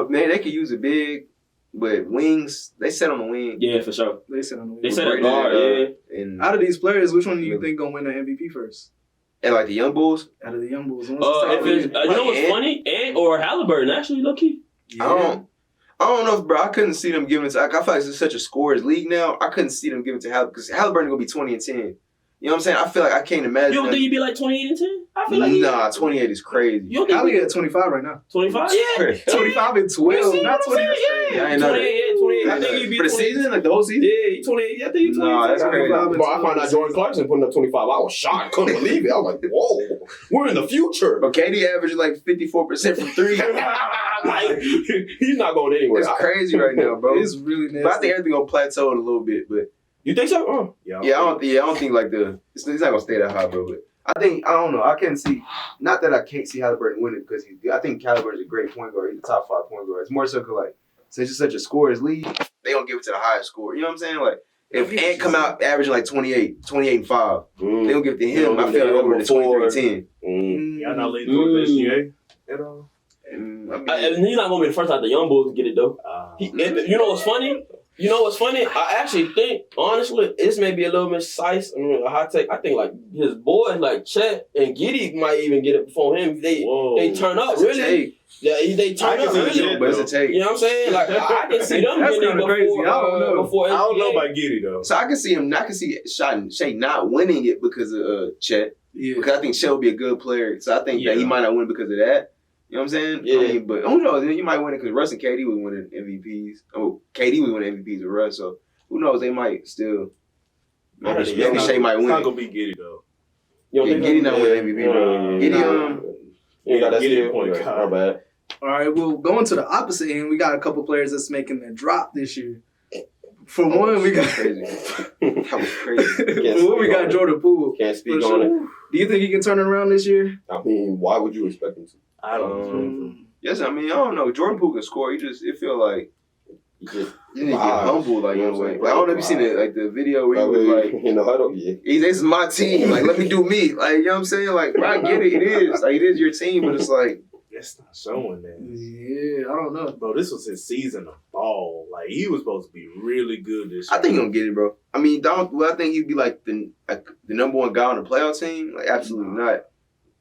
man, they could use a big, but wings, they set on the wing. Yeah, for sure. They set on the wing. They set a guard, yeah. And out of these players, which one do you think gonna win the MVP first? and like the young bulls. Out of the young bulls, You know what's funny? Ant or Halliburton, actually, low key. Yeah. I don't know, bro. I couldn't see them giving it to. I feel like it's such a scorers league now. I couldn't see them giving it to Halliburton because Halliburton gonna be 20 and 10. You know what I'm saying? I feel like I can't imagine. You don't think he'd be like 28 and 10? I feel like nah, 28 is crazy. You don't think at 25 right now? 25? Yeah. 25 and 12, not 20. Yeah, I ain't know 28. I think he'd be for the season, like the whole season. Yeah, 28. I think he's 28. Nah, that's crazy. Bro, I found out Jordan Clarkson putting up 25. I was shocked. Couldn't believe it. I was like, whoa, we're in the future. But KD averaged like 54% from three. Like, he's not going anywhere. It's crazy right now, bro. It's really nasty. But I think everything gonna plateau in a little bit. But You think so? yeah, I don't think like it's not gonna stay that high, bro. But I don't know. I can't see. Not that I can't see Halliburton winning because I think Halliburton's a great point guard. He's a top 5 point guard. It's more so cause like since it's such a scorer's league, they don't give it to the highest scorer. You know what I'm saying? Like if Ant come out averaging like 28 and 5, they don't give it to him. I feel like over the 23 and 10. Y'all not leaning towards SGA at all? And he's not gonna be the first out the young bulls to get it though. You know what's funny? I actually think, honestly, this may be a little precise. I mean, a hot take. I think like his boys, like Chet and Giddy, might even get it before him. They turn up really. Yeah, they turn up really. But it's a take. You know what I'm saying? Like I can see them That's getting it crazy. before. I don't know. Before I don't know SGA. about Giddy though. So I can see him. I can see Shay not winning it because of Chet. Yeah. Because I think Chet will be a good player. So I think that he might not win because of that. You know what I'm saying? Yeah. I mean, but who knows? You might win it because Russ and KD was winning MVPs. Oh, KD was winning MVPs with Russ. So who knows? They might still. Maybe Shay might win. It's not gonna be Giddy though. You don't think Giddy not winning MVP, bro. Giddy You got that Giddy skill. point My guard. bad. All right, well, going to the opposite end, we got a couple players that's making the drop this year. For one, we got crazy. That was crazy. for one, we got Jordan Poole. Can't speak For on it. sure. Do you think he can turn it around this year? I mean, why would you expect him to? I don't know. Yes, I mean I don't know. Jordan Poole can score. It feel like You just you need to get humble, like in a way. Like, I don't know if you seen it, like the video where he was like, in the huddle, yeah. "This is my team. Like, let me do me." Like, you know what I'm saying? Like, bro, I get it. It is like it is your team, but it's like It's not showing that. Yeah, I don't know. Bro, this was his season of ball. Like, he was supposed to be really good this year. I think he'll get it, bro. I mean, I think he'd be like the number one guy on the playoff team. Like, absolutely not.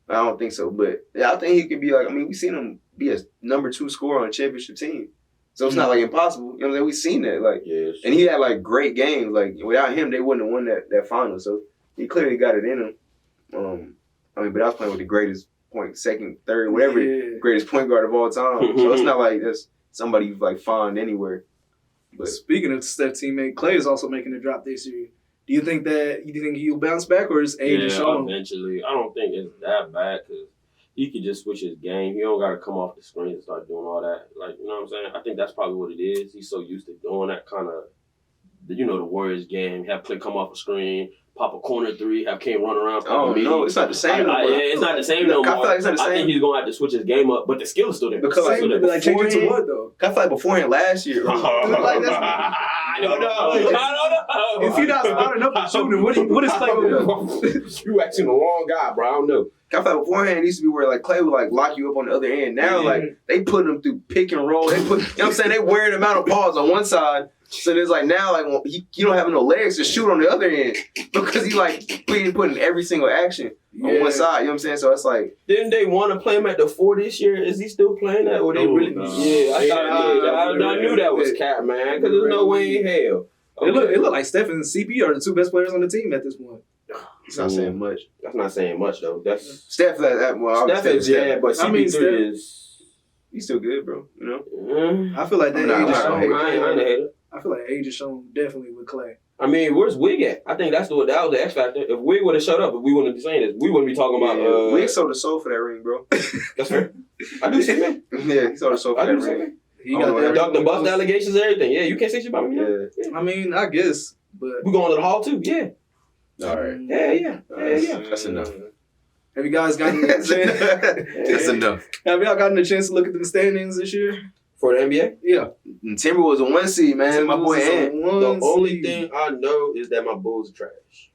I don't think so. But yeah, I think he could be like. I mean, we've seen him be a number 2 scorer on a championship team, so it's not like impossible. You know what I'm saying? We've seen that. Like, Yes. and he had like great games. Like without him, they wouldn't have won that final. So he clearly got it in him. I mean, but I was playing with the greatest second, third, whatever, greatest point guard of all time. So it's not like that's somebody you've like found anywhere. But speaking of Steph teammate, Clay is also making a drop this year. Do you think he'll bounce back, or is age showing? Eventually. I don't think it's that bad because he could just switch his game. He don't got to come off the screen and start doing all that. Like, you know what I'm saying? I think that's probably what it is. He's so used to doing that kind of, the Warriors game. Have Clay come off the screen, pop a corner 3, have Kane run around. Oh no, it's not the same. It's not the same no more. I feel like it's not the same. I think he's gonna have to switch his game up, but the skill is still there. Because change it to what though? I feel like beforehand last year. I don't know. If you're not spotting up and shooting, what is Clay gonna do? You asking the wrong guy, bro. I don't know. I feel like beforehand it used to be where like Clay would like lock you up on the other end. Now like they put him through pick and roll. They put, you know what I'm saying? They wearing him out of balls on one side. So there's like now like you don't have no legs to shoot on the other end because he like putting every single action on one side. You know what I'm saying? So it's like didn't they want to play him at the 4 this year? Is he still playing that? Or they really? No. Yeah, I knew that was cat, man. Because there's no way in hell. It look like Steph and CP are the 2 best players on the team at this point. it's not saying much. That's not saying much though. That's Steph Steph is but I mean, CP3 is. he's still good, bro. You know? I feel like that I'm age is not shown. I ain't a hater. I feel like age is shown definitely with Clay. I mean, where's Wig at? I think that was the X factor. If Wig would have shut up, we wouldn't be saying this. We wouldn't be talking about. Wig sold the soul for that ring, bro. That's fair. I do see that. Yeah, he sold the soul for I that do see ring. that. He got that. Duck the bust allegations, everything. Yeah, you can't say shit about me. Yeah. I mean, I guess, but We going to the hall too. Yeah. All right. Yeah. That's enough. have you guys gotten That's enough. have y'all gotten a chance to look at the standings this year? For the NBA? Yeah. And Timberwolves a 1 seed, man. My boy Ant. The only thing I know is that my Bulls are trash.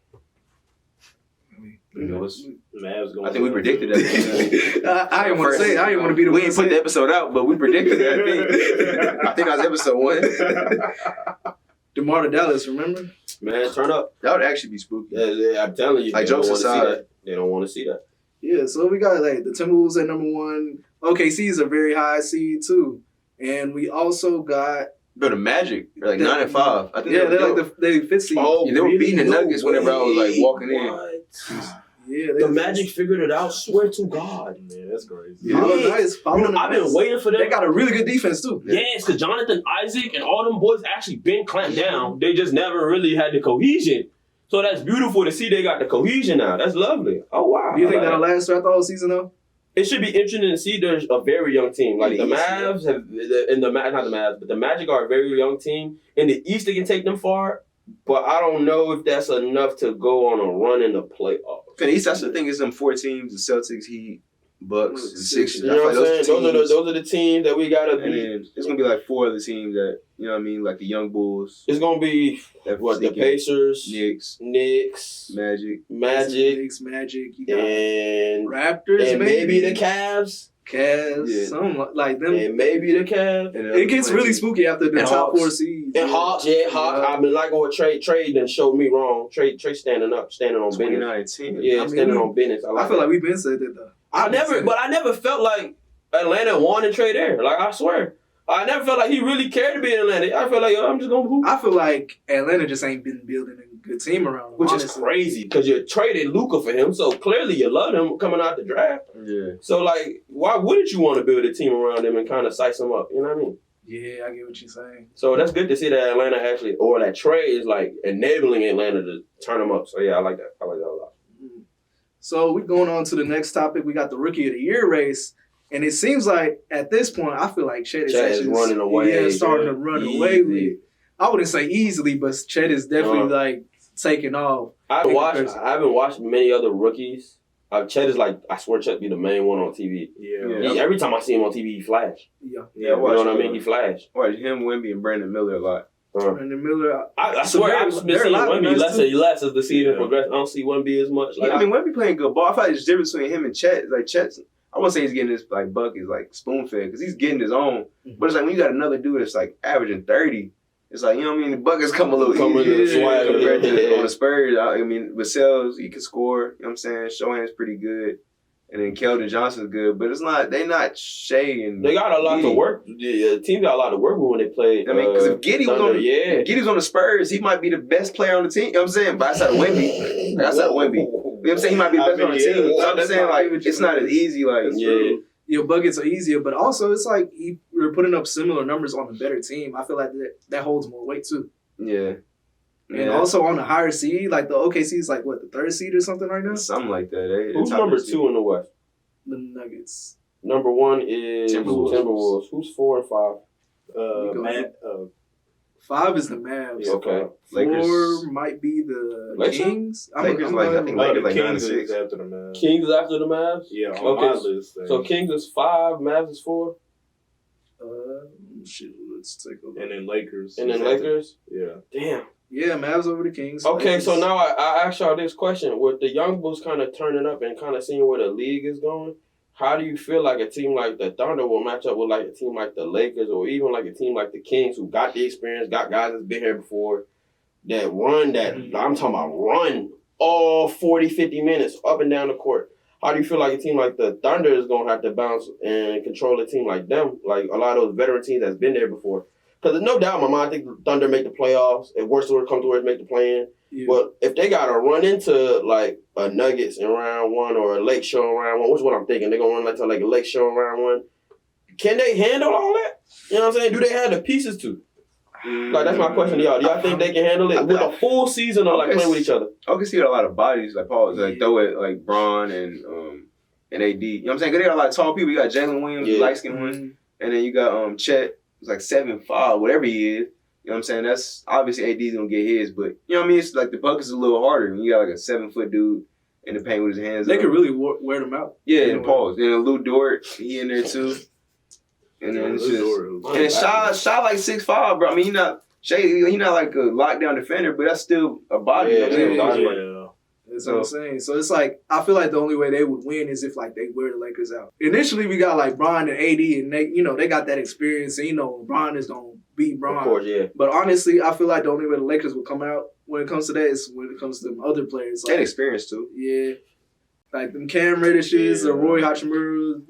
You know, Mavs going. I think we predicted that. I didn't want to say it. I didn't want to be the We one to didn't say put the it. episode out, but we predicted that. I think that was episode 1. DeMar to Dallas, remember? Man, turn up. That would actually be spooky. Yeah, I'm telling you, Like, they don't jokes want to see aside. that. They don't want to see that. Yeah, so we got like the Timberwolves at number 1. OKC is a very high seed too. And we also got Bro, the Magic, they're like 9 and 5. I think they're like they 5th seed. Yeah, they were beating the Nuggets whenever I was like walking in. Yeah, The Magic figured it out. Swear to God. Yeah, that's crazy. Yeah. Follow nice. Follow I've been waiting for them. They got a really good defense too. Yes, because Jonathan Isaac and all them boys actually been clamped down. They just never really had the cohesion. So that's beautiful to see they got the cohesion now. That's lovely. Oh, wow. Do you think I like that'll that. last throughout the whole season though? It should be interesting to see. There's a very young team. Like the In the East, Mavs have, not the Mavs, but the Magic are a very young team. In the East, they can take them far, but I don't know if that's enough to go on a run in the playoffs. For the East, that's the thing is them 4 teams: the Celtics, Heat, Bucks, and Sixers. You know what I'm saying? teams. Those are the teams that we gotta And beat. then there's gonna be like 4 other teams that you know what I mean, like the Young Bulls, It's gonna be that what the sneak in. Pacers, Knicks, Knicks, Magic. Magic, Knicks, Magic, you got and Raptors, maybe the Cavs, Cavs, Yeah. something like them. and maybe the Cavs. And It gets really spooky after the And top Hawks. 4 seeds. And Hawks, yeah, Hawks. I've been liking what Trade done showed me wrong. Trade standing up, standing on business. 29-10. Yeah, I mean, standing on business. I I like feel that. like we've been said that though. I never felt like Atlanta wanted Trey there. Like, I swear. I never felt like he really cared to be in Atlanta. I feel like, yo, I'm just going to hoop. I feel like Atlanta just ain't been building a good team around him. Which is honestly. crazy because you traded Luka for him. So clearly you love him coming out the draft. Yeah. So, like, why wouldn't you want to build a team around him and kind of size him up? You know what I mean? Yeah, I get what you're saying. So that's good to see that Atlanta actually, or that Trey is like enabling Atlanta to turn them up. So yeah, I like that. I like that a lot. So we're going on to the next topic. We got the Rookie of the Year race. And it seems like at this point, I feel like Chet is Chet is actually running away. Yeah, starting yeah. to run Easy. away with it. I wouldn't say easily, but Chet is definitely Uh-huh. like taking off. I haven't watched many other rookies. Chet is like, I swear Chet be the main one on TV. Yeah. Every time I see him on TV, he flash. Yeah. Yeah, I You watched, know what I mean? He flash. watch him, Wemby, and Brandon Miller a lot. Brandon Miller. I swear I've been seeing Wemby less and less as the season progresses. I don't see Wemby as much. Like, Yeah, I mean, Wemby playing good ball. I feel like there's a difference between him and Chet. Like Chet's, I won't say he's getting his like buckets like spoon fed because he's getting his own. But it's like when you got another dude that's like averaging 30, it's like you know what I mean. The buckets come a little easier compared to on the Spurs. I mean, Vassell's he can score. You know what I'm saying? Shohan's pretty good, and then Keldon Johnson's good. But it's not they not Shea and they got a lot to work. The team got a lot to work with when they played. I mean, because if Giddey was Thunder, on, if Giddey was on the Spurs, he might be the best player on the team. You know what I'm saying? But outside of Wemby, outside of Wemby. You know what I'm saying? He might be the best on the team. So I'm saying, like, it's not as easy. Like, Your buckets are easier, but also it's like we're putting up similar numbers on a better team. I feel like that holds more weight too. yeah. And also on the higher seed, like the OKC is like what, the 3rd seed or something right now? Something like that. Who's number 2 in the West? The Nuggets. Number 1 is Timberwolves. Who's 4 and 5? Matt, 5 is the Mavs. Okay. 4 Lakers. might be the Lakers? Kings. Lakers, like, I think no, Lakers the like 9 and Kings 6. is after the Mavs. Kings after the Mavs? Yeah, on Okay, my list. So Kings is 5, Mavs is 4, Shit, let's take a look. and then Lakers. and then Lakers? Yeah. Damn. Yeah, Mavs over the Kings. Okay, Lakers. so now I ask y'all this question. With the young Bulls kind of turning up and kind of seeing where the league is going, how do you feel like a team like the Thunder will match up with like a team like the Lakers or even like a team like the Kings who got the experience, got guys that's been here before, that run that, I'm talking about run all 40, 50 minutes up and down the court. How do you feel like a team like the Thunder is going to have to bounce and control a team like them, like a lot of those veteran teams that's been there before? Because no doubt in my mind, I think the Thunder make the playoffs. If worst would come to worst, make the play-in. Yeah. But if they got to run into like a Nuggets in round 1 or a Lake Show in round 1, which is what I'm thinking, they're going to run into like a Lake Show in round 1. Can they handle all that? You know what I'm saying? Do they have the pieces to? Like, that's my question to y'all. Do y'all think they can handle it with a full season of like playing with each other? I can see a lot of bodies, like Paul, like throw it like Braun and AD. You know what I'm saying? 'Cause they got a lot of tall people. You got Jalen Williams, light skinned one, and then you got Chet, who's like 7'5", whatever he is. You know what I'm saying? That's obviously AD's gonna get his, but you know what I mean? It's like the bucket's a little harder when you got like a 7-foot dude in the paint with his hands They up. could really wear them out. Yeah, and pause. Then Lou Dort, he in there too. And then it's just Shaw like 6'5", bro. I mean, he not like a lockdown defender, but that's still a body. You know what I'm saying? That's what I'm saying. So it's like I feel like the only way they would win is if like they wear the Lakers out. Initially, we got like Bron and AD, and they got that experience, and Bron is gonna beat Bron. Of course, yeah. But honestly, I feel like the only way the Lakers will come out when it comes to that is when it comes to them other players. And Like, experience too. yeah, like them Cam Reddish, the Roy Hachimura.